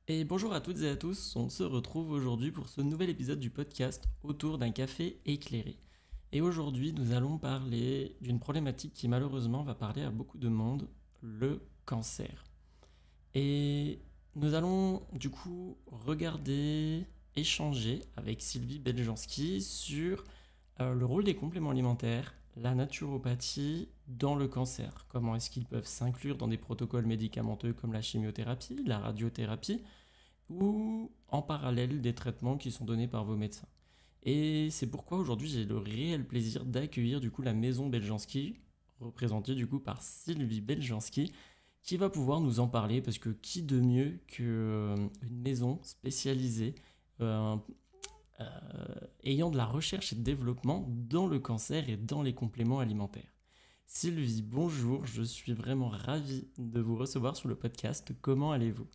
Et bonjour à toutes et à tous, on se retrouve aujourd'hui pour ce nouvel épisode du podcast autour d'un café éclairé. Et aujourd'hui, nous allons parler d'une problématique qui malheureusement va parler à beaucoup de monde, le cancer. Et nous allons du coup regarder, échanger avec Sylvie Beljanski sur le rôle des compléments alimentaires, la naturopathie dans le cancer. Comment est-ce qu'ils peuvent s'inclure dans des protocoles médicamenteux comme la chimiothérapie, la radiothérapie, ou en parallèle des traitements qui sont donnés par vos médecins. Et c'est pourquoi aujourd'hui j'ai le réel plaisir d'accueillir du coup la maison Beljanski, représentée du coup par Sylvie Beljanski, qui va pouvoir nous en parler parce que qui de mieux qu'une maison spécialisée euh, euh, ayant de la recherche et de développement dans le cancer et dans les compléments alimentaires. Sylvie, bonjour, je suis vraiment ravi de vous recevoir sur le podcast. Comment allez-vous?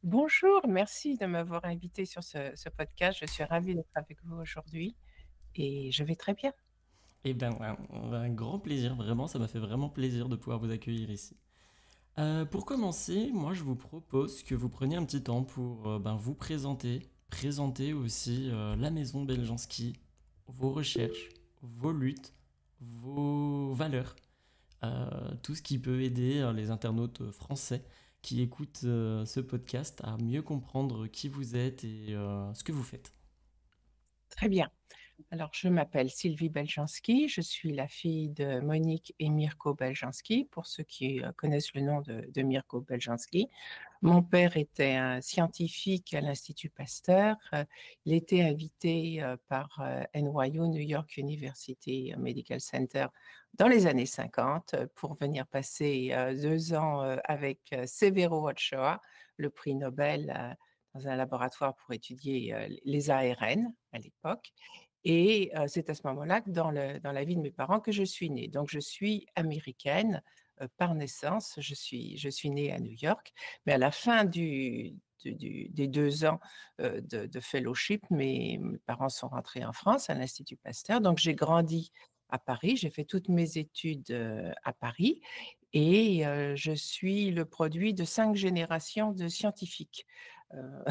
Bonjour, merci de m'avoir invité sur ce podcast. Je suis ravie d'être avec vous aujourd'hui et je vais très bien. Eh bien, un grand plaisir, vraiment, ça m'a fait vraiment plaisir de pouvoir vous accueillir ici. Pour commencer, moi je vous propose que vous preniez un petit temps pour vous présenter, présenter aussi la maison Beljanski, vos recherches, vos luttes, vos valeurs, tout ce qui peut aider les internautes français qui écoutent ce podcast à mieux comprendre qui vous êtes et ce que vous faites. Très bien. Alors, je m'appelle Sylvie Beljanski, je suis la fille de Monique et Mirko Beljanski, pour ceux qui connaissent le nom de Mirko Beljanski. Mon père était un scientifique à l'Institut Pasteur. Il était invité par NYU, New York University Medical Center, dans les années 50 pour venir passer 2 ans avec Severo Ochoa, le prix Nobel, dans un laboratoire pour étudier les ARN à l'époque. Et c'est à ce moment-là, que dans la vie de mes parents, que je suis née. Donc, je suis américaine par naissance. Je suis née à New York. Mais à la fin des 2 ans de fellowship, mes parents sont rentrés en France, à l'Institut Pasteur. Donc, j'ai grandi à Paris. J'ai fait toutes mes études à Paris. Et je suis le produit de 5 générations de scientifiques. Euh,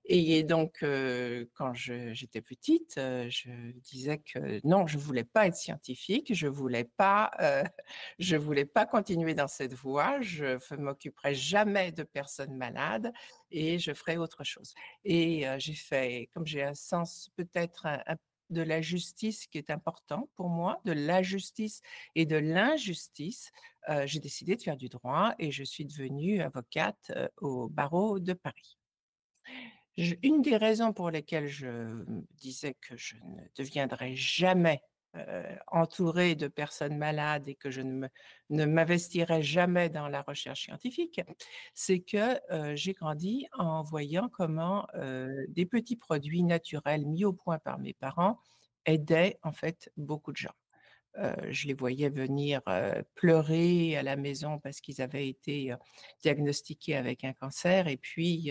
et donc, quand j'étais petite, je disais que non, je voulais pas être scientifique, je voulais pas continuer dans cette voie, je ne m'occuperai jamais de personnes malades et je ferai autre chose. Et j'ai fait, comme j'ai un sens peut-être de la justice qui est important pour moi, de la justice et de l'injustice, j'ai décidé de faire du droit et je suis devenue avocate au barreau de Paris. Une des raisons pour lesquelles je me disais que je ne deviendrais jamais entourée de personnes malades et que je ne m'investirais jamais dans la recherche scientifique, c'est que j'ai grandi en voyant comment des petits produits naturels mis au point par mes parents aidaient en fait beaucoup de gens. Je les voyais venir pleurer à la maison parce qu'ils avaient été diagnostiqués avec un cancer et puis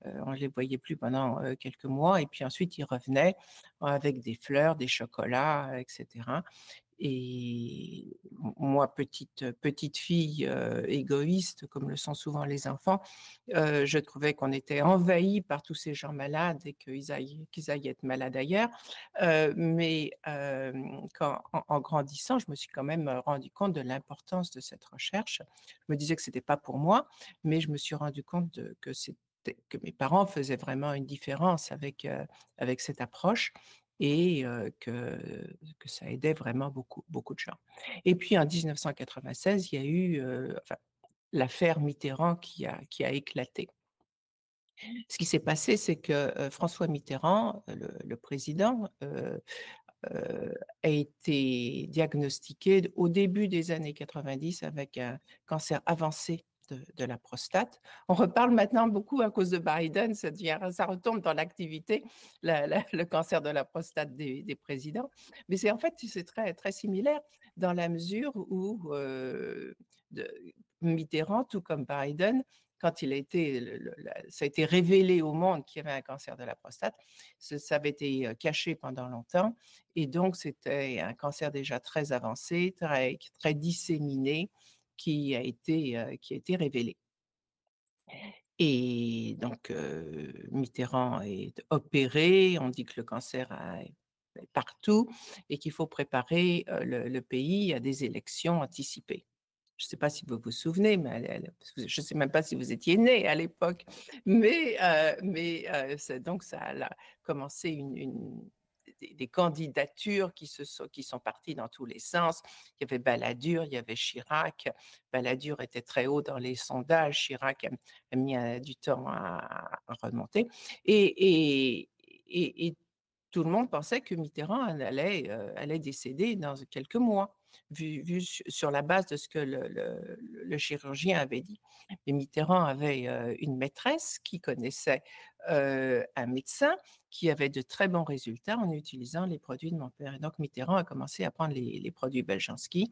on ne les voyait plus pendant quelques mois et puis ensuite ils revenaient avec des fleurs, des chocolats, etc. Et moi, petite fille égoïste, comme le sont souvent les enfants, je trouvais qu'on était envahi par tous ces gens malades et qu'ils aillent être malades ailleurs. Mais en grandissant, je me suis quand même rendu compte de l'importance de cette recherche. Je me disais que ce n'était pas pour moi, mais je me suis rendu compte que mes parents faisaient vraiment une différence avec cette approche et que ça aidait vraiment beaucoup, beaucoup de gens. Et puis en 1996, il y a eu enfin, l'affaire Mitterrand qui a éclaté. Ce qui s'est passé, c'est que François Mitterrand, le président, a été diagnostiqué au début des années 90 avec un cancer avancé de la prostate. On reparle maintenant beaucoup à cause de Biden, ça retombe dans l'activité, le cancer de la prostate des présidents. Mais en fait, c'est très, très similaire dans la mesure où de, Mitterrand, tout comme Biden, quand ça a été révélé au monde qu'il y avait un cancer de la prostate, ça avait été caché pendant longtemps. Et donc, c'était un cancer déjà très avancé, très, très disséminé, qui a été révélé. Et donc Mitterrand est opéré, on dit que le cancer est partout et qu'il faut préparer, le pays à des élections anticipées. Je ne sais pas si vous vous souvenez, mais parce que je ne sais même pas si vous étiez né à l'époque, mais c'est donc ça a commencé des candidatures qui sont parties dans tous les sens. Il y avait Balladur, il y avait Chirac. Balladur était très haut dans les sondages, Chirac a mis, du temps à remonter et tout le monde pensait que Mitterrand allait décéder dans quelques mois, vu sur la base de ce que le chirurgien avait dit. Mais Mitterrand avait, une maîtresse qui connaissait, un médecin qui avait de très bons résultats en utilisant les produits de mon père et donc Mitterrand a commencé à prendre les produits Beljanski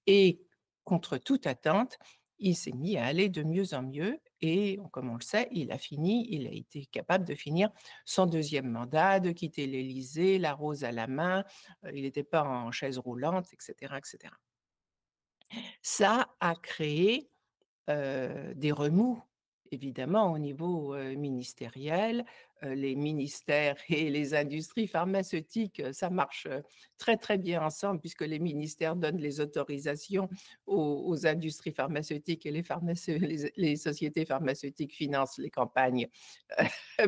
et contre toute attente, il s'est mis à aller de mieux en mieux et comme on le sait, il a été capable de finir son deuxième mandat, de quitter l'Élysée, la rose à la main, il n'était pas en chaise roulante et cetera et cetera. Ça a créé des remous, évidemment, au niveau, ministériel. Les ministères et les industries pharmaceutiques, ça marche, très, très bien ensemble puisque les ministères donnent les autorisations aux industries pharmaceutiques et les sociétés pharmaceutiques financent les campagnes,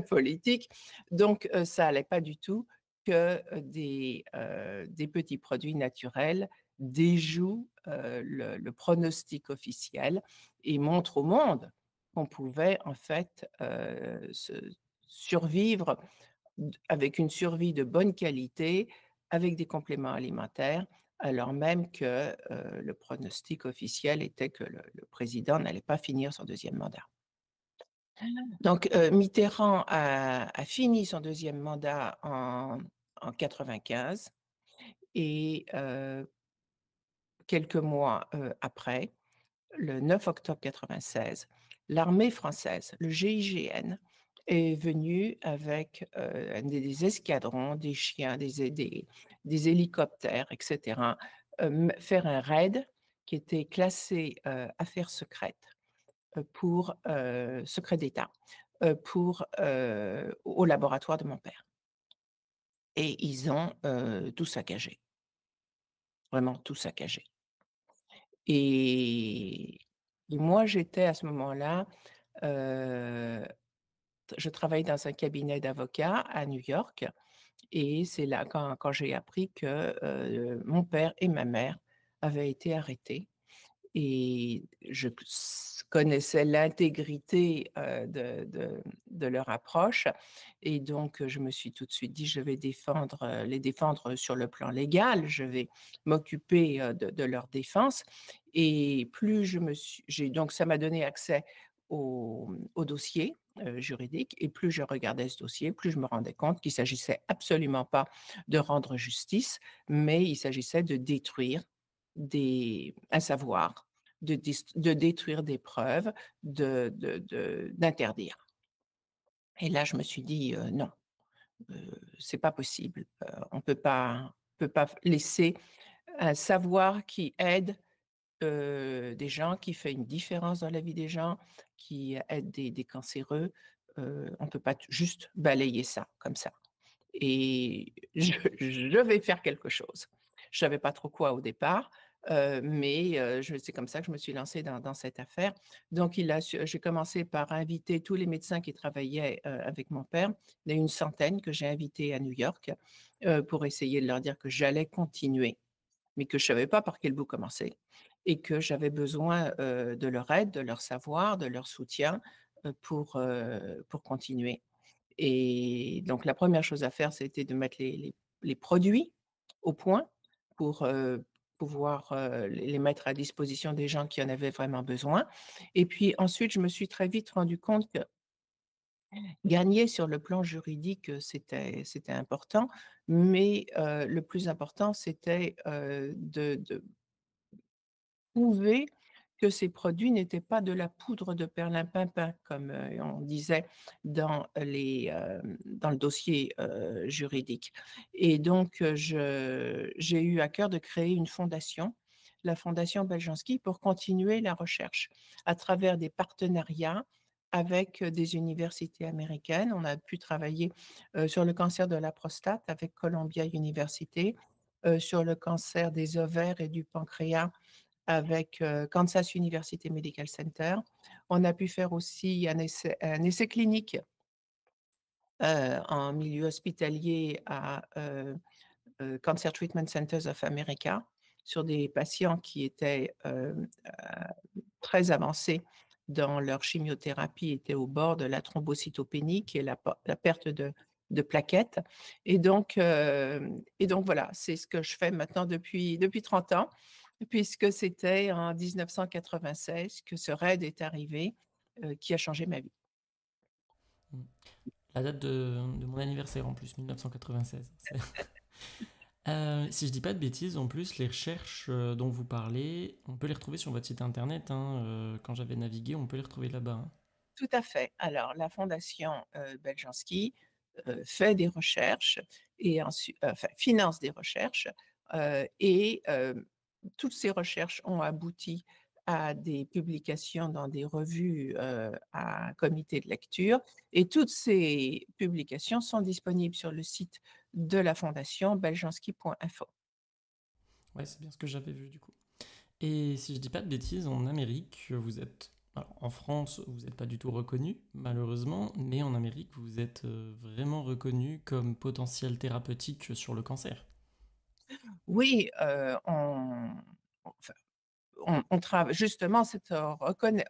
politiques. Donc ça allait pas du tout que, des petits produits naturels déjouent, le pronostic officiel et montre au monde qu'on pouvait en fait, survivre avec une survie de bonne qualité, avec des compléments alimentaires, alors même que, le pronostic officiel était que le président n'allait pas finir son deuxième mandat. Donc, Mitterrand a fini son deuxième mandat en 95 et quelques mois, après, le 9 octobre 96, l'armée française, le GIGN, est venu avec, des escadrons, des chiens, des hélicoptères et cetera, faire un raid qui était classé, affaires secrètes, pour, secret d'État, pour, au laboratoire de mon père et ils ont, tout saccagé, vraiment tout saccagé. Et et moi, j'étais à ce moment-là, heu, je travaillais dans un cabinet d'avocats à New York et c'est là quand j'ai appris que, mon père et ma mère avaient été arrêtés et je connaissais l'intégrité, de leur approche et donc je me suis tout de suite dit: «Je vais les défendre sur le plan légal, je vais m'occuper, de leur défense» et plus je me suis j'ai donc ça m'a donné accès au dossier, juridique et plus je regardais ce dossier, plus je me rendais compte qu'il s'agissait absolument pas de rendre justice, mais il s'agissait de détruire un savoir, de détruire des preuves, d'interdire. Et là, je me suis dit: «Non, c'est pas possible, on peut pas laisser un savoir qui aide, des gens, qui fait une différence dans la vie des gens, qui aide des cancéreux, on peut pas juste balayer ça comme ça». Et je vais faire quelque chose. Je savais pas trop quoi au départ, mais je c'est comme ça que je me suis lancée dans cette affaire. Donc j'ai commencé par inviter tous les médecins qui travaillaient, avec mon père. Il y en a une centaine que j'ai invités à New York, pour essayer de leur dire que j'allais continuer, mais que je savais pas par quel bout commencer et que j'avais besoin, de leur aide, de leur savoir, de leur soutien, pour continuer. Et donc la première chose à faire, c'était de mettre les produits au point pour, pouvoir, les mettre à disposition des gens qui en avaient vraiment besoin. Et puis ensuite, je me suis très vite rendu compte que gagner sur le plan juridique, c'était important, mais, le plus important, c'était, de prouver que ces produits n'étaient pas de la poudre de perlimpinpin comme, on disait dans le dossier, juridique et donc j'ai eu à cœur de créer une fondation, la fondation Beljanski pour continuer la recherche à travers des partenariats avec des universités américaines. On a pu travailler, sur le cancer de la prostate avec Columbia University, sur le cancer des ovaires et du pancréas avec, Kansas University Medical Center. On a pu faire aussi un essai clinique, en milieu hospitalier à, Cancer Treatment Centers of America sur des patients qui étaient, très avancés dans leur chimiothérapie, étaient au bord de la thrombocytopénie, qui est la perte de plaquettes et donc voilà, c'est ce que je fais maintenant depuis 30 ans, puisque c'était en 1996 que ce RAID est arrivé, qui a changé ma vie. Mm. La date de mon anniversaire en plus, 1996. Si je dis pas de bêtises, en plus, les recherches dont vous parlez, on peut les retrouver sur votre site internet, hein, quand j'avais navigué, on peut les retrouver là-bas, hein. Tout à fait. Alors la fondation, Beljanski, fait des recherches et enfin finance des recherches, et toutes ces recherches ont abouti à des publications dans des revues, à comité de lecture et toutes ces publications sont disponibles sur le site de la fondation beljanski.info. Ouais, c'est bien ce que j'avais vu du coup. Et si je dis pas de bêtises, en Amérique, vous êtes... Alors, en France, vous n'êtes pas du tout reconnu, malheureusement, mais en Amérique, vous êtes vraiment reconnu comme potentiel thérapeutique sur le cancer. Oui, enfin on travaille justement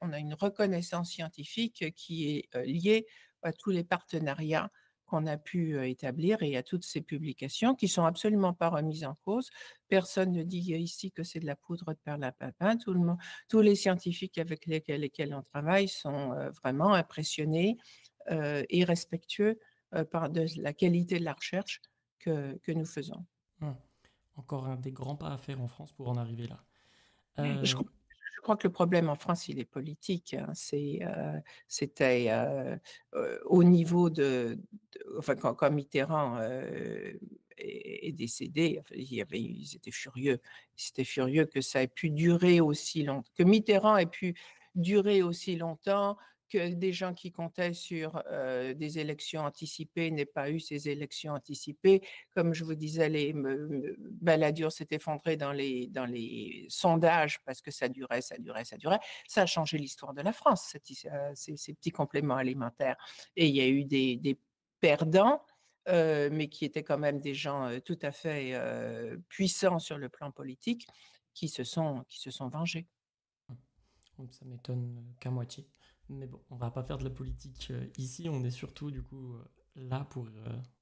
on a une reconnaissance scientifique qui est, liée à tous les partenariats qu'on a pu, établir et à toutes ces publications qui sont absolument pas remises en cause. Personne ne dit ici que c'est de la poudre de perlimpinpin. Tous les scientifiques avec lesquels on travaille sont, vraiment impressionnés, et respectueux, par de la qualité de la recherche que nous faisons. Hum. Encore un des grands pas à faire en France pour en arriver là. Je Euh, crois je crois que le problème en France, il est politique, hein. C'était, au niveau enfin, quand Mitterrand, est décédé, enfin, ils étaient furieux. Ils étaient furieux que ça ait pu durer aussi longtemps, que Mitterrand ait pu durer aussi longtemps, que des gens qui comptaient sur, des élections anticipées n'aient pas eu ces élections anticipées. Comme je vous disais, Balladur s'est effondré dans les sondages parce que ça durait, ça durait, ça durait. Ça a changé l'histoire de la France, ces petits compléments alimentaires. Et il y a eu des perdants, mais qui étaient quand même des gens tout à fait puissants sur le plan politique, qui se sont vengés. Ça m'étonne qu'à moitié. Mais bon, on va pas faire de la politique ici, on est surtout du coup là pour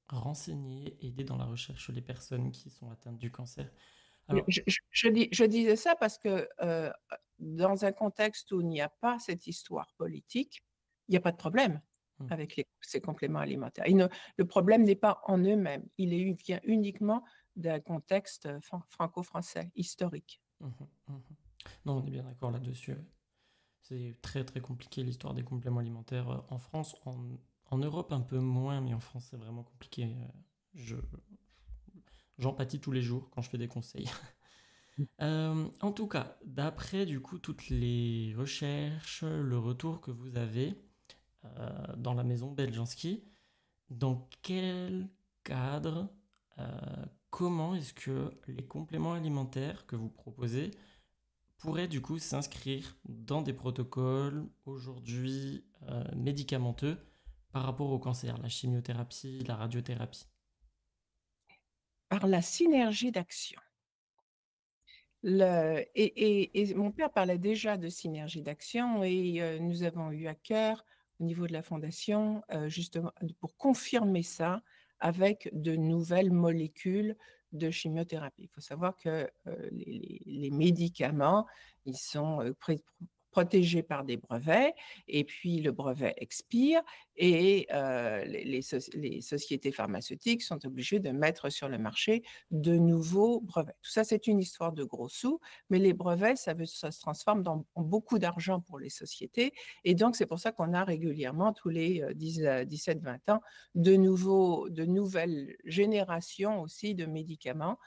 renseigner, aider dans la recherche les personnes qui sont atteintes du cancer. Alors, Je disais ça parce que dans un contexte où il n'y a pas cette histoire politique, il n'y a pas de problème hum, avec ces compléments alimentaires. Le problème n'est pas en eux-mêmes, il vient uniquement d'un contexte franco-français, historique. hum. Non, on est bien d'accord là-dessus, ouais. C'est très très compliqué l'histoire des compléments alimentaires en France, en Europe un peu moins, mais en France c'est vraiment compliqué. Je, J'en pâtis tous les jours quand je fais des conseils. En tout cas, d'après du coup toutes les recherches, le retour que vous avez dans la maison Beljanski, dans quel cadre, comment est-ce que les compléments alimentaires que vous proposez pourraient du coup s'inscrire dans des protocoles aujourd'hui médicamenteux par rapport au cancer, la chimiothérapie, la radiothérapie? Par la synergie d'action. Et mon père parlait déjà de synergie d'action et nous avons eu à cœur, au niveau de la fondation, justement, pour confirmer ça avec de nouvelles molécules de chimiothérapie. Il faut savoir que les médicaments, ils sont protégés par des brevets et puis le brevet expire et les sociétés pharmaceutiques sont obligées de mettre sur le marché de nouveaux brevets. Tout ça, c'est une histoire de gros sous, mais les brevets, ça se transforme en beaucoup d'argent pour les sociétés. Et donc, c'est pour ça qu'on a régulièrement, tous les 17-20 ans, de nouvelles générations aussi de médicaments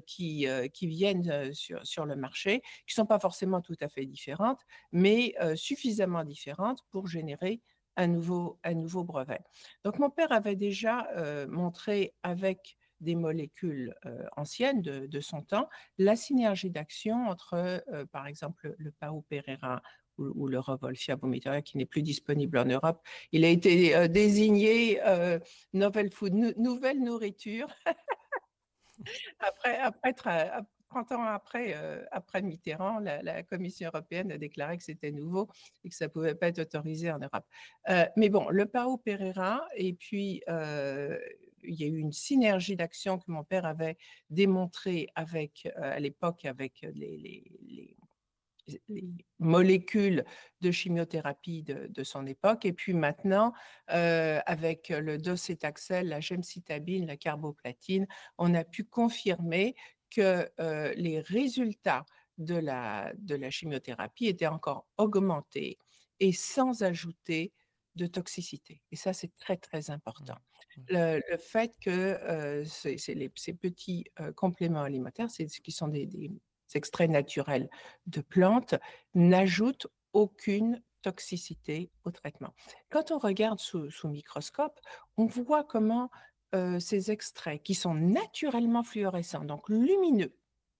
qui viennent sur le marché, qui ne sont pas forcément tout à fait différentes, mais suffisamment différentes pour générer un nouveau brevet. Donc mon père avait déjà montré avec des molécules anciennes de son temps la synergie d'action entre, par exemple, le Pao-Pereira ou le Revolfia vomitoria qui n'est plus disponible en Europe. Il a été désigné novel food, nouvelle nourriture après 30 ans après, après Mitterrand, la Commission européenne a déclaré que c'était nouveau et que ça ne pouvait pas être autorisé en Europe. Mais bon, le Pao Pereira, et puis il y a eu une synergie d'action que mon père avait démontrée avec, à l'époque avec les molécules de chimiothérapie de son époque. Et puis maintenant, avec le docétaxel, la gemcitabine, la carboplatine, on a pu confirmer que les résultats de la chimiothérapie étaient encore augmentés et sans ajouter de toxicité. Et ça, c'est très, très important. Mmh. Le fait que ces petits compléments alimentaires, qui sont des extraits naturels de plantes, n'ajoutent aucune toxicité au traitement. Quand on regarde sous microscope, on voit comment ces extraits, qui sont naturellement fluorescents, donc lumineux,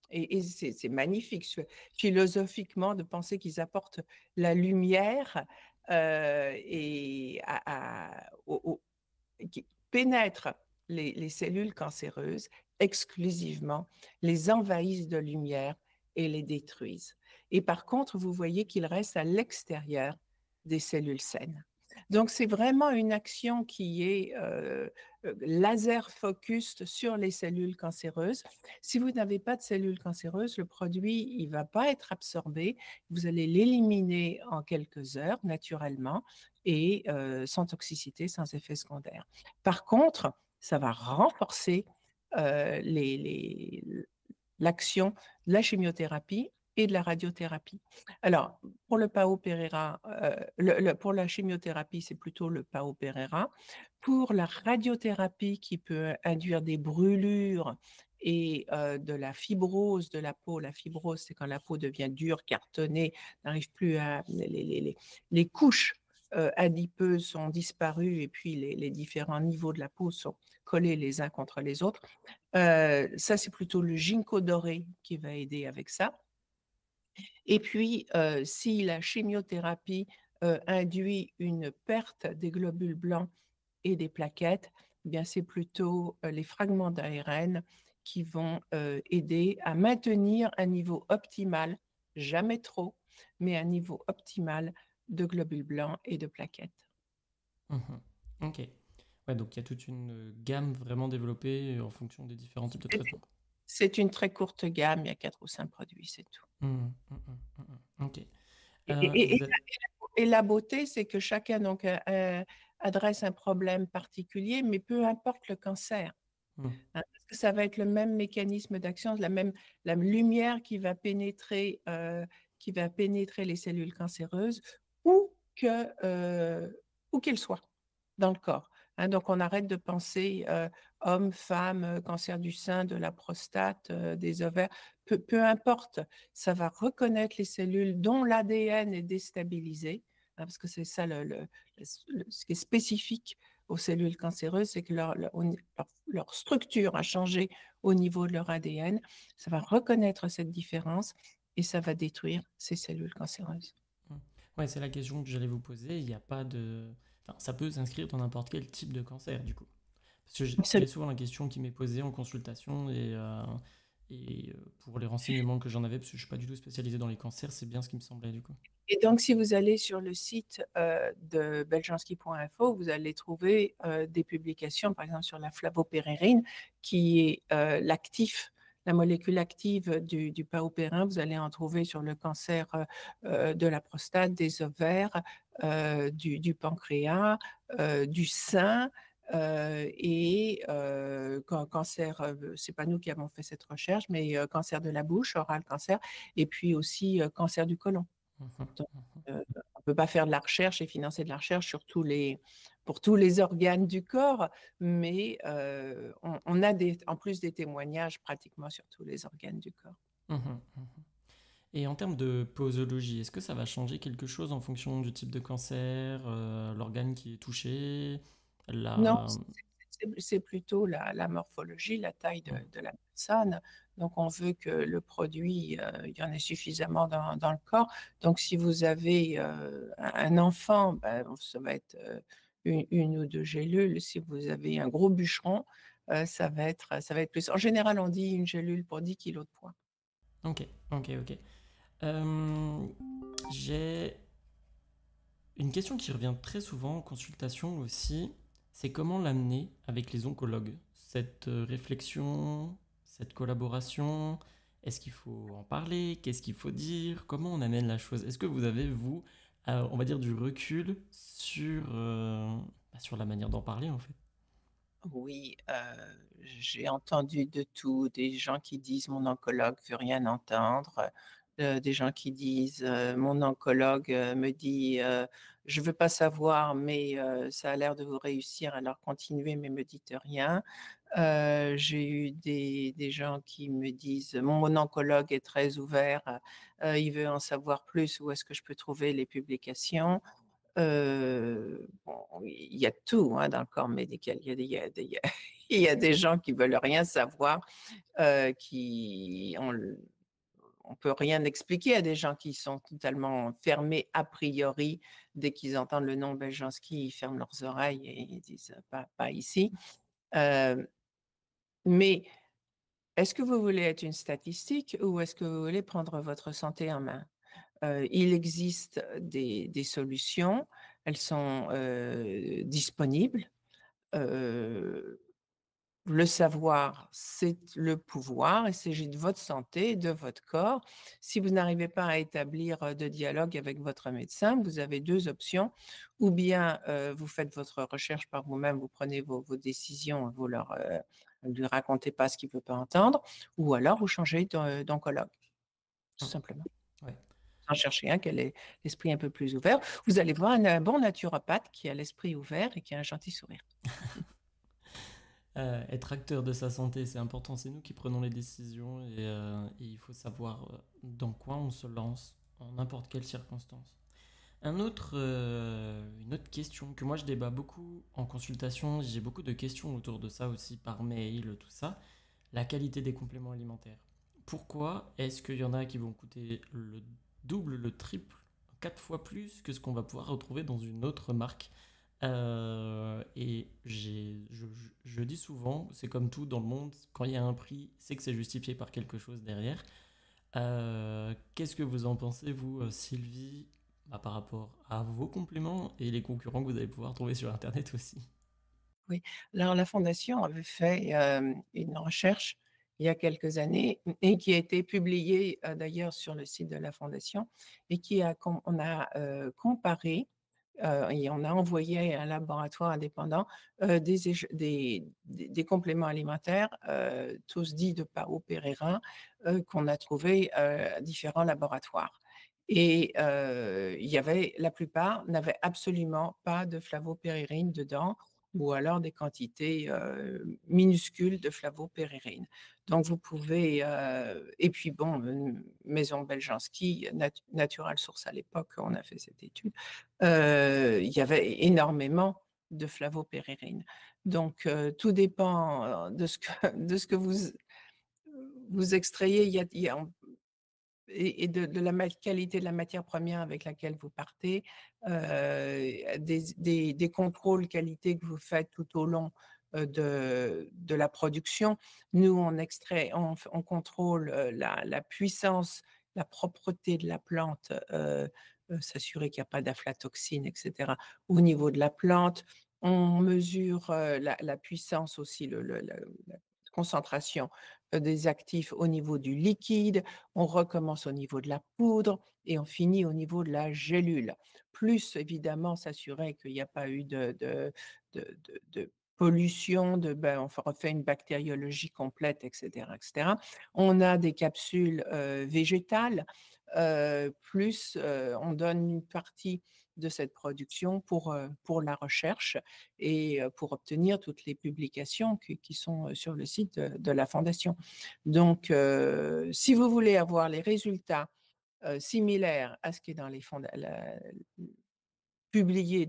et c'est magnifique philosophiquement de penser qu'ils apportent la lumière et qui pénètrent les cellules cancéreuses exclusivement, les envahissent de lumière et les détruisent. Et par contre, vous voyez qu'ils restent à l'extérieur des cellules saines. Donc, c'est vraiment une action qui est laser focused sur les cellules cancéreuses. Si vous n'avez pas de cellules cancéreuses, le produit, il ne va pas être absorbé. Vous allez l'éliminer en quelques heures, naturellement, et sans toxicité, sans effet secondaire. Par contre, ça va renforcer l'action de la chimiothérapie et de la radiothérapie. Alors, pour le Pao Pereira, pour la chimiothérapie, c'est plutôt le Pao Pereira. Pour la radiothérapie qui peut induire des brûlures et de la fibrose de la peau, la fibrose, c'est quand la peau devient dure, cartonnée, n'arrive plus à... Les couches adipeuses ont disparu et puis les différents niveaux de la peau sont collés les uns contre les autres. Ça, c'est plutôt le ginkgo doré qui va aider avec ça. Et puis, si la chimiothérapie induit une perte des globules blancs et des plaquettes, eh bien c'est plutôt les fragments d'ARN qui vont aider à maintenir un niveau optimal, jamais trop, mais un niveau optimal de globules blancs et de plaquettes. Mhm. Ok. Ouais, donc il y a toute une gamme vraiment développée en fonction des différents types de traitements. C'est une très courte gamme, il y a 4 ou 5 produits, c'est tout. Ok. Et, et- et- Vous êtes... et la beauté, c'est que chacun donc, adresse un problème particulier, mais peu importe le cancer, Hmm. hein, parce que ça va être le même mécanisme d'action, la lumière qui va pénétrer les cellules cancéreuses où où qu'elles soient dans le corps. Hein. Donc, on arrête de penser homme, femme, cancer du sein, de la prostate, des ovaires, peu importe, ça va reconnaître les cellules dont l'ADN est déstabilisé, hein, parce que c'est ça ce qui est spécifique aux cellules cancéreuses, c'est que leur structure a changé au niveau de leur ADN. Ça va reconnaître cette différence et ça va détruire ces cellules cancéreuses. Ouais, c'est la question que j'allais vous poser. Il n'y a pas de... Enfin, ça peut s'inscrire dans n'importe quel type de cancer, du coup. Parce que j'ai Absolument. souvent la question qui m'est posée en consultation et pour les renseignements que j'en avais, parce que je ne suis pas du tout spécialisé dans les cancers, c'est bien ce qui me semblait, du coup. Et donc, si vous allez sur le site de beljanski.info, vous allez trouver des publications, par exemple sur la flavopérérine, qui est la molécule active du paupérin. Vous allez en trouver sur le cancer de la prostate, des ovaires, du pancréas, du sein. Et cancer, c'est pas nous qui avons fait cette recherche, mais cancer de la bouche, oral cancer, et puis aussi cancer du côlon. Mhm. Donc, on ne peut pas faire de la recherche et financer de la recherche pour tous les organes du corps, mais on a en plus des témoignages pratiquement sur tous les organes du corps. Mhm. Mhm. Et en termes de posologie, est-ce que ça va changer quelque chose en fonction du type de cancer, l'organe qui est touché, Non, la... c'est plutôt la morphologie, la taille Hmm. de la personne. Donc, on veut que le produit, il y en ait suffisamment dans le corps. Donc, si vous avez un enfant, ben, ça va être une ou deux gélules. Si vous avez un gros bûcheron, ça va être plus. En général, on dit une gélule pour 10 kilos de poids. Ok, ok, ok. Euh, j'ai une question qui revient très souvent en consultation aussi, c'est comment l'amener avec les oncologues? Cette réflexion, cette collaboration, est-ce qu'il faut en parler? Qu'est-ce qu'il faut dire? Comment on amène la chose? Est-ce que vous avez, vous, on va dire, du recul sur la manière d'en parler en fait? Oui, j'ai entendu de tout, des gens qui disent: «Mon oncologue veut rien entendre», des gens qui disent: «Mon oncologue, me dit, je veux pas savoir, mais ça a l'air de vous réussir, alors continuez, mais me dites rien». J'ai eu des gens qui me disent: «Mon oncologue est très ouvert, il veut en savoir plus, où est-ce que je peux trouver les publications?» Bon, oui, il y a tout, hein, dans le corps médical. Il y a il y a des gens qui veulent rien savoir, qui on peut rien expliquer à des gens qui sont totalement fermés a priori. Dès qu'ils entendent le nom Beljanski, ils ferment leurs oreilles et ils disent: pas ici». Heu, mais est-ce que vous voulez être une statistique ou est-ce que vous voulez prendre votre santé en main? Il existe des solutions, elles sont, disponibles. Heu, le savoir, c'est le pouvoir. Il s'agit de votre santé, de votre corps. Si vous n'arrivez pas à établir, de dialogue avec votre médecin, vous avez 2 options. Ou bien, vous faites votre recherche par vous-même, vous prenez vos décisions, lui racontez pas ce qu'il veut pas entendre, ou alors vous changez d'oncologue, tout Hmm. simplement. Ouais. En chercher un qui a l'esprit un peu plus ouvert. Vous allez voir un bon naturopathe qui a l'esprit ouvert et qui a un gentil sourire. Être acteur de sa santé, c'est important. C'est nous qui prenons les décisions et il faut savoir dans quoi on se lance en n'importe quelle circonstance. Une autre question que moi je débat beaucoup en consultation, j'ai beaucoup de questions autour de ça aussi par mail, tout ça, la qualité des compléments alimentaires. Pourquoi est-ce qu'il y en a qui vont coûter le double, le triple, 4 fois plus que ce qu'on va pouvoir retrouver dans une autre marque? Je dis souvent, c'est comme tout dans le monde, quand il y a un prix, c'est que c'est justifié par quelque chose derrière. Qu'est-ce que vous en pensez, vous, Sylvie, par rapport à vos compléments et les concurrents que vous allez pouvoir trouver sur Internet aussi? Oui, alors la fondation avait fait, une recherche il y a quelques années et qui a été publiée, d'ailleurs sur le site de la fondation et qui a com on a, comparé, et on a envoyé à un laboratoire indépendant, des compléments alimentaires, tous dits de Pao Pérérin, qu'on a trouvés, à différents laboratoires et il y avait la plupart n'avaient absolument pas de flavopérérine dedans ou alors des quantités, minuscules de flavopérérine. Donc vous pouvez, et puis bon, Maison Beljanski, Natural Source à l'époque, on a fait cette étude, il y avait énormément de flavopérérine. Donc tout dépend, de ce que de ce que vous extrayez. Il y a et de la qualité de la matière première avec laquelle vous partez, des contrôles qualité que vous faites tout au long, de la production. Nous, on contrôle, la puissance, la propreté de la plante, s'assurer qu'il y a pas d'aflatoxine et cetera, au niveau de la plante. On mesure, la puissance aussi, la concentration, des actifs au niveau du liquide. On recommence au niveau de la poudre et on finit au niveau de la gélule. Plus évidemment s'assurer qu'il n'y a pas eu de pollution, on refait une bactériologie complète et cetera et cetera. On a des capsules, végétales, plus, on donne une partie de cette production pour la recherche et pour obtenir toutes les publications qui sont, sur le site de la fondation. Donc si vous voulez avoir les résultats similaire à ce qui est dans les publié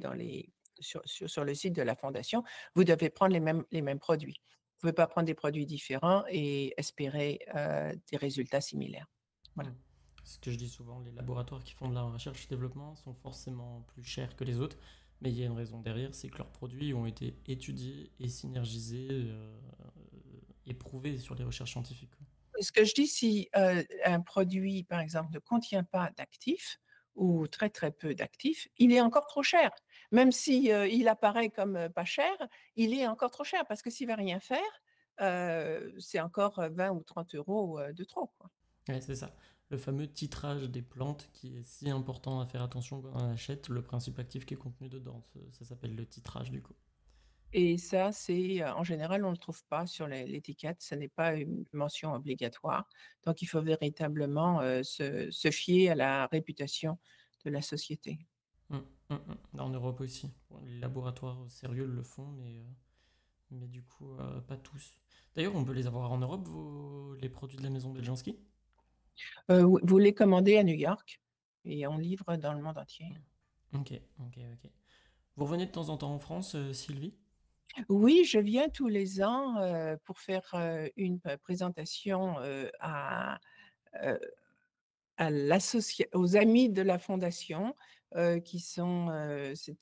sur le site de la fondation, vous devez prendre les mêmes produits. Vous ne pouvez pas prendre des produits différents et espérer, des résultats similaires. Voilà. Hmm. Ce que je dis souvent, les laboratoires qui font de la recherche et développement sont forcément plus chers que les autres, mais il y a une raison derrière, c'est que leurs produits ont été étudiés et synergisés, et prouvés sur les recherches scientifiques. Ce que je dis, si, un produit, par exemple, ne contient pas d'actifs ou très, très peu d'actifs, il est encore trop cher. Même si, il apparaît comme, pas cher, il est encore trop cher parce que s'il va rien faire, c'est encore, 20 ou 30 euros de trop, quoi. Ouais, c'est ça. Le fameux titrage des plantes qui est si important à faire attention quand on achète le principe actif qui est contenu dedans. Ça s'appelle le titrage du coup. Et ça, c'est, en général, on ne le trouve pas sur l'étiquette, ce n'est pas une mention obligatoire. Donc il faut véritablement, se fier à la réputation de la société. En Europe aussi. Bon, les laboratoires sérieux le font, mais du coup, pas tous. D'ailleurs, on peut les avoir en Europe, les produits de la maison Beljanski? Vous les commandez à New York et on livre dans le monde entier. Ok, ok, ok. Vous revenez de temps en temps en France, Sylvie? Oui, je viens tous les ans, pour faire, une présentation, heu, aux amis de la fondation, qui sont, c'est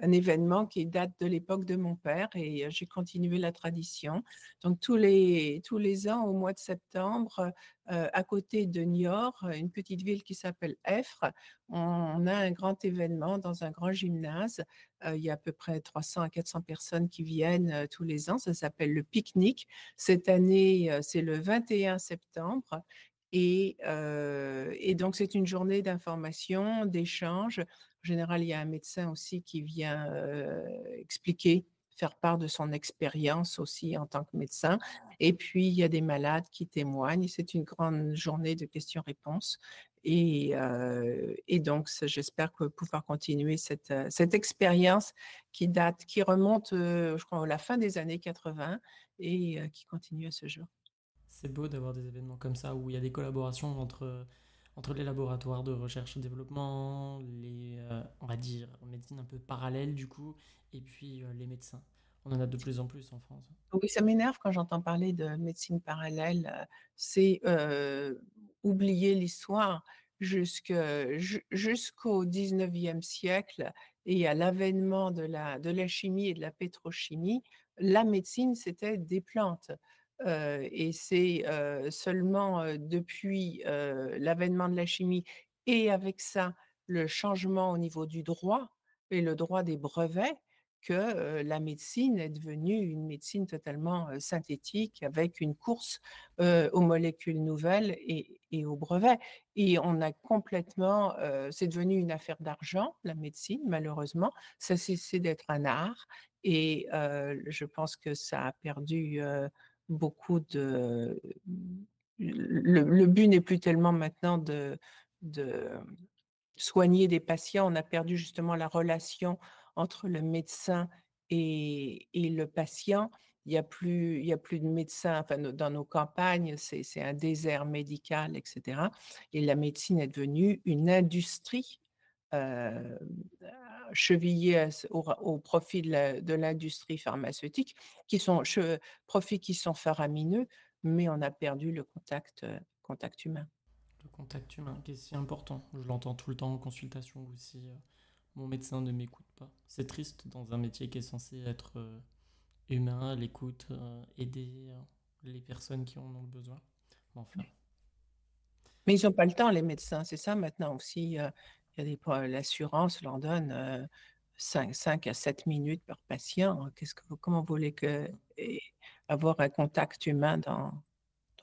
un événement qui date de l'époque de mon père et j'ai continué la tradition. Donc tous les ans au mois de septembre, à côté de Niort, une petite ville qui s'appelle Effre, on a un grand événement dans un grand gymnase. Il y a à peu près 300 à 400 personnes qui viennent, tous les ans. Ça s'appelle le pique-nique. Cette année, c'est le 21 septembre et donc c'est une journée d'information, d'échange. En général, il y a un médecin aussi qui vient, expliquer, faire part de son expérience aussi en tant que médecin et puis il y a des malades qui témoignent. C'est une grande journée de questions-réponses et donc j'espère pouvoir continuer cette expérience qui remonte, je crois à la fin des années 80 et qui continue à ce jour. C'est beau d'avoir des événements comme ça où il y a des collaborations entre les laboratoires de recherche et développement, on va dire, médecine un peu parallèle du coup, et puis les médecins. On en a de plus en plus en France. Oui, ça m'énerve quand j'entends parler de médecine parallèle, c'est, oublier l'histoire jusqu'au 19e siècle et à l'avènement de la chimie et de la pétrochimie, la médecine, c'était des plantes, et c'est, seulement, depuis, l'avènement de la chimie et avec ça, le changement au niveau du droit et le droit des brevets que, la médecine est devenue une médecine totalement, synthétique avec une course, aux molécules nouvelles et aux brevets et on a complètement, c'est devenu une affaire d'argent, la médecine, malheureusement. Ça a cessé d'être un art et je pense que ça a perdu, beaucoup de le but n'est plus tellement maintenant de soigner des patients, on a perdu justement la relation entre le médecin et le patient. Il y a plus de médecins, enfin, dans nos campagnes, c'est un désert médical et cetera et la médecine est devenue une industrie, heu, chevillée à ce au profit de l'industrie pharmaceutique profits qui sont faramineux, mais on a perdu le contact humain. Le contact humain qui est si important. Je l'entends tout le temps en consultation aussi. Mon médecin ne m'écoute pas. C'est triste dans un métier qui est censé être humain, à l'écoute, aider les personnes qui en ont besoin. Mais enfin, Mais ils ont pas le temps les médecins, c'est ça maintenant aussi, il y a des po l'assurance leur donne, 5 à 7 minutes par patient. Comment vous voulez avoir un contact humain dans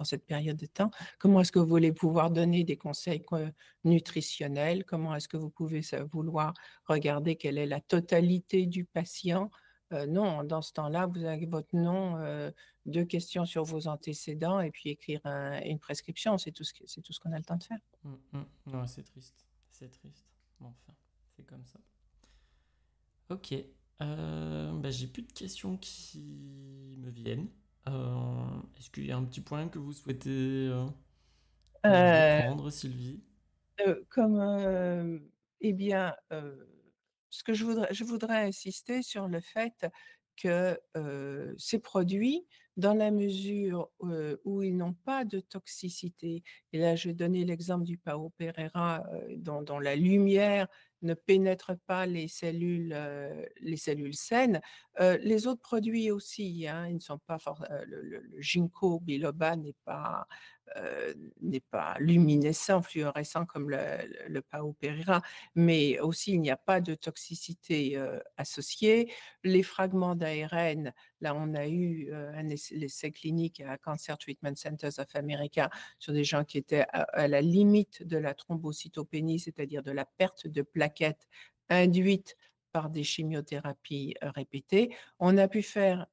cette période de temps? Comment est-ce que vous voulez pouvoir donner des conseils nutritionnels? Comment est-ce que vous pouvez vouloir regarder quelle est la totalité du patient? Non, dans ce temps-là, vous avez votre nom, 2 questions sur vos antécédents et puis écrire une prescription. C'est tout ce qu'on a le temps de faire. ouais, c'est triste. C'est triste. Mais enfin, c'est comme ça. Ok. Bah, j'ai plus de questions qui me viennent. Est-ce qu'il y a un petit point que vous souhaitez Comment le Heu prendre, Sylvie? Comme, eh bien, ce que je voudrais insister sur le fait que, ces produits, dans la mesure, où ils n'ont pas de toxicité, et là je vais donner l'exemple du Pao Pereira, dont la lumière ne pénètre pas les cellules saines. Les autres produits aussi, hein, ils ne sont pas le ginkgo biloba n'est pas luminescent, fluorescent comme le Pao Pereira, mais aussi il n'y a pas de toxicité associée. Les fragments d'ARN, là on a eu l'essai clinique à Cancer Treatment Centers of America sur des gens qui étaient à la limite de la thrombocytopénie, c'est-à-dire de la perte de plaquettes induite par des chimiothérapies répétées. On a pu faire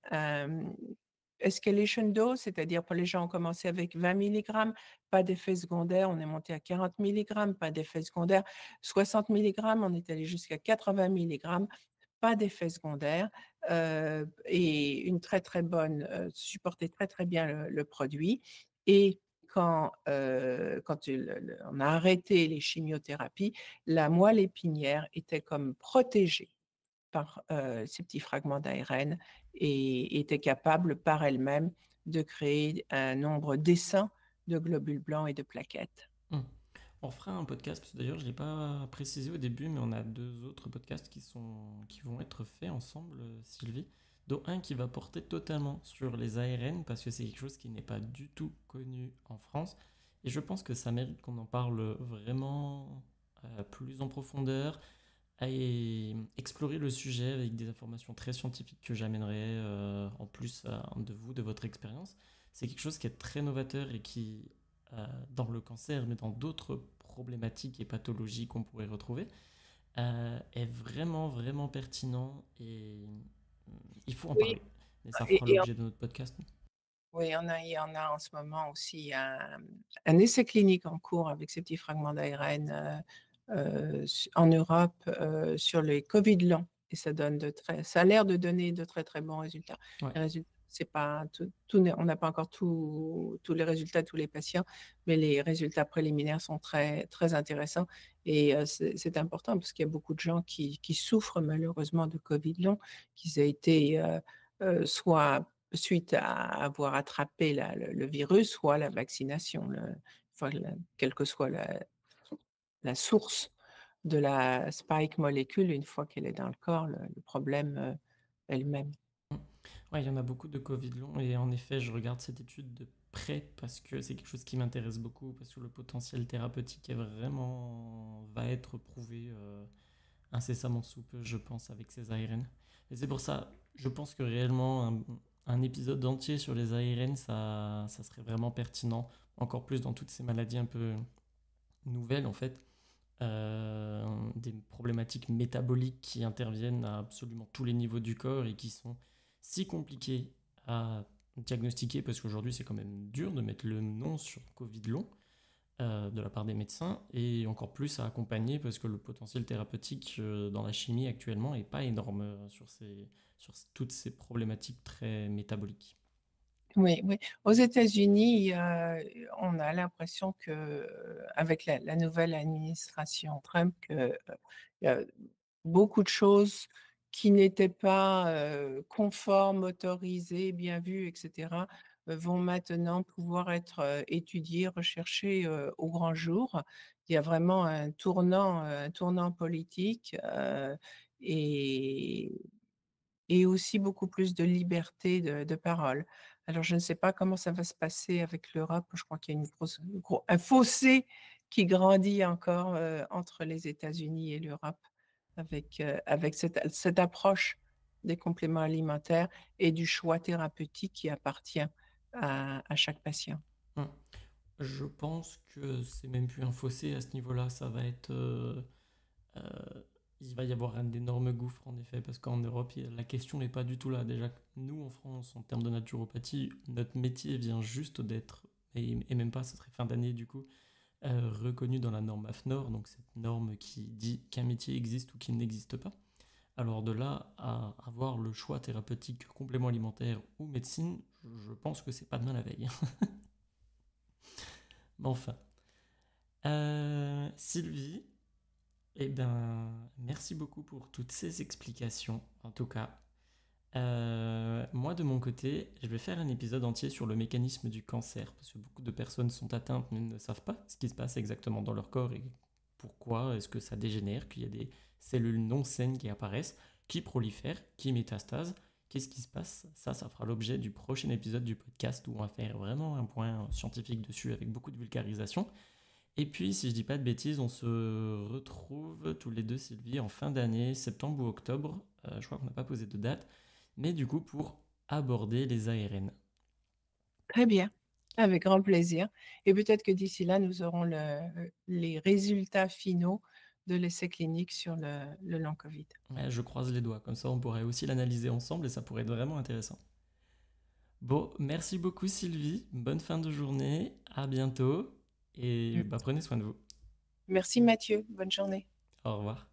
escalation dose, c'est-à-dire pour les gens, ont commencé avec 20 milligrammes, pas d'effet secondaire, on est monté à 40 milligrammes, pas d'effet secondaire, 60 milligrammes, on est allé jusqu'à 80 milligrammes, pas d'effet secondaire, et une très, très bonne, supportait très, très bien le produit. Et quand on a arrêté les chimiothérapies, la moelle épinière était comme protégée par, ces petits fragments d'ARN, et était capable par elle-même de créer un nombre décent de globules blancs et de plaquettes. Hmm. On fera un podcast, parce que d'ailleurs je ne l'ai pas précisé au début, mais on a deux autres podcasts qui vont être faits ensemble, Sylvie. Dont un qui va porter totalement sur les ARN, parce que c'est quelque chose qui n'est pas du tout connu en France. Et je pense que ça mérite qu'on en parle vraiment plus en profondeur, et explorer le sujet avec des informations très scientifiques que j'amènerai en plus de vous, de votre expérience. C'est quelque chose qui est très novateur et qui, dans le cancer, mais dans d'autres problématiques et pathologies qu'on pourrait retrouver, est vraiment, vraiment pertinent et il faut en Oui, parler. Et ça et fera et l'objet de notre podcast. oui, il y en a en ce moment aussi un essai clinique en cours avec ces petits fragments d'ARN, en Europe, sur les covid longs, et ça a l'air de donner de très, très bons résultats. Ouais. Les résultats, c'est pas tout on n'a pas encore tous les résultats de tous les patients, mais les résultats préliminaires sont très, très intéressants, et c'est important parce qu'il y a beaucoup de gens qui souffrent malheureusement de covid long, qu'ils aient été, soit suite à avoir attrapé le virus, soit la vaccination, quelle que soit la source de la spike molécule, une fois qu'elle est dans le corps, le problème est le même. Ouais, il y en a beaucoup de Covid long et en effet, je regarde cette étude de près parce que c'est quelque chose qui m'intéresse beaucoup parce que le potentiel thérapeutique va être prouvé incessamment sous peu, je pense, avec ces ARN. Et c'est pour ça, je pense que réellement un épisode entier sur les ARN, ça serait vraiment pertinent, encore plus dans toutes ces maladies un peu nouvelles en fait. Des problématiques métaboliques qui interviennent à absolument tous les niveaux du corps et qui sont si compliquées à diagnostiquer parce qu'aujourd'hui c'est quand même dur de mettre le nom sur Covid long de la part des médecins et encore plus à accompagner parce que le potentiel thérapeutique dans la chimie actuellement est pas énorme sur toutes ces problématiques très métaboliques. Oui, oui. Aux États-Unis, on a l'impression que, avec la nouvelle administration Trump, il y a beaucoup de choses qui n'étaient pas, conformes, autorisées, bien vues, et cetera, vont maintenant pouvoir être, étudiées, recherchées, au grand jour. Il y a vraiment un tournant politique, et aussi beaucoup plus de liberté de parole. Alors je ne sais pas comment ça va se passer avec l'Europe. Je crois qu'il y a un fossé qui grandit encore, entre les États-Unis et l'Europe, avec cette approche des compléments alimentaires et du choix thérapeutique qui appartient à chaque patient. Hum. Je pense que c'est même plus un fossé à ce niveau-là, ça va être Euh, il va y avoir un énorme gouffre en effet, parce qu'en Europe, la question n'est pas du tout là. Déjà, nous en France, en termes de naturopathie, notre métier vient juste d'être, et même pas, ça serait fin d'année du coup, reconnu dans la norme AFNOR, donc cette norme qui dit qu'un métier existe ou qu'il n'existe pas. Alors de là à avoir le choix thérapeutique, complément alimentaire ou médecine, je pense que c'est pas demain la veille. Mais enfin. Sylvie, eh ben, merci beaucoup pour toutes ces explications, en tout cas. Moi, de mon côté, je vais faire un épisode entier sur le mécanisme du cancer, parce que beaucoup de personnes sont atteintes mais ne savent pas ce qui se passe exactement dans leur corps et pourquoi est-ce que ça dégénère, qu'il y a des cellules non saines qui apparaissent, qui prolifèrent, qui métastasent. Qu'est-ce qui se passe? Ça fera l'objet du prochain épisode du podcast où on va faire vraiment un point scientifique dessus avec beaucoup de vulgarisation. Et puis, si je dis pas de bêtises, on se retrouve tous les deux, Sylvie, en fin d'année, septembre ou octobre. Je crois qu'on n'a pas posé de date. Mais du coup, pour aborder les ARN. Très bien, avec grand plaisir. Et peut-être que d'ici là, nous aurons les résultats finaux de l'essai clinique sur le long Covid. Ouais, je croise les doigts. Comme ça, on pourrait aussi l'analyser ensemble et ça pourrait être vraiment intéressant. Bon, merci beaucoup, Sylvie. Bonne fin de journée. À bientôt. Et Mm. prenez soin de vous. Merci Mathieu, bonne journée. Au revoir.